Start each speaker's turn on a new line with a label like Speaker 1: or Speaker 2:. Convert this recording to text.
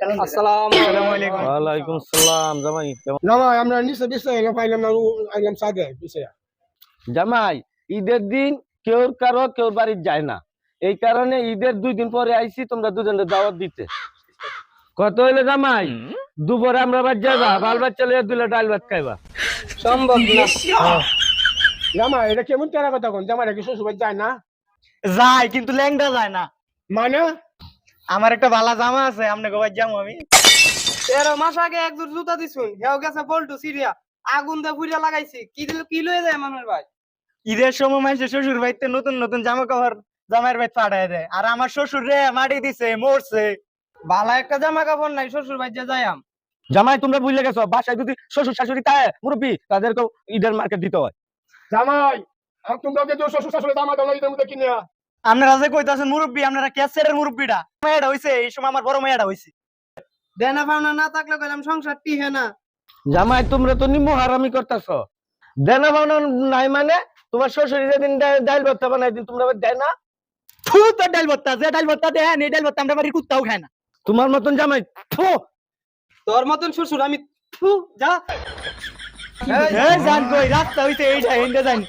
Speaker 1: আসসালামু আলাইকুম।
Speaker 2: ওয়ালাইকুম সালাম। জামাই
Speaker 3: জামাই আমরা নিচে দিছে পাইলাম না আইলাম সাদে পিছে
Speaker 2: জামাই ঈদের দিন কেউ কারো কেউ বাড়ি যায় না, এই কারণে ঈদের 2 দিন পরে আইছি তোমরা দুজনের দাওয়াত দিতে। কত হইলে জামাই দুপুরে আমরা বাদ যাইবা, বাল বাচ্চা লইয়া দুলে ডাল ভাত খাইবা।
Speaker 1: সম্ভব না।
Speaker 3: জামাই এটা কেমন তেরা কথা কোন জামাই কি শ্বশুর যায় না
Speaker 1: যায় কিন্তু ল্যাংড়া যায় না।
Speaker 3: মানে
Speaker 1: আমার একটা ভালো জামা আছে, আমনে গোবাই যাবো আমি। 13 মাস আগে এক জোড় জুতা দিছুন, হেও গেছে বল্টু সিরিয়া, আগুন দিয়ে পুড়িয়া লাগাইছি। কি লয়ে যায় মামার ভাই? ঈদের সময় মাইছে শ্বশুর বাড়িতে নতুন নতুন জামা কাপড় জামাইয়ের বাড়ি পাঠায় দেয়, আর আমার শ্বশুর রে মাটি দিছে, মরছে। ভালো একটা জামা কাপড় নাই, শ্বশুর বাড়িতে যাইয়াম।
Speaker 2: জামাই তোমরা বুঝলে গেছো, বাসায় যদি শ্বশুর শাশুড়ি তাই মুরব্বী তাদেরকেও ঈদের মার্কেট দিতে হয়।
Speaker 3: জামাই তোমরা যে শ্বশুর শাশুড়ি জামা দাও ঈদের মধ্যে কিনে
Speaker 1: আপনারা যে কইতাছেন মুরব্বী, আপনারা ক্যাসেরের মুরব্বীটা। মেয়েটা হইছে এই সময়, আমার বড় মেয়েটা হইছে। দেনা পাওনা না থাকলে কইলাম সংসার টিহে না।
Speaker 2: জামাই তোমরা তো নিম্ন হারামি করতেছো, দেনা পাওনা নাই মানে তোমার শ্বশুরি যেদিন ডাল ভাত বানাই দিন তোমরা দেয় না।
Speaker 1: থু, তোর ডাল ভর্তা, যে ডাল ভর্তা দেন এই ডাল ভর্তা আমরা বাড়ির কুত্তাও খায় না।
Speaker 2: তোমার মতন জামাই থু।
Speaker 1: তোর মতন শ্বশুর আমি থু, যা। এই জান কই রাস্তা হইছে এইটা, হেন্ডে জানি।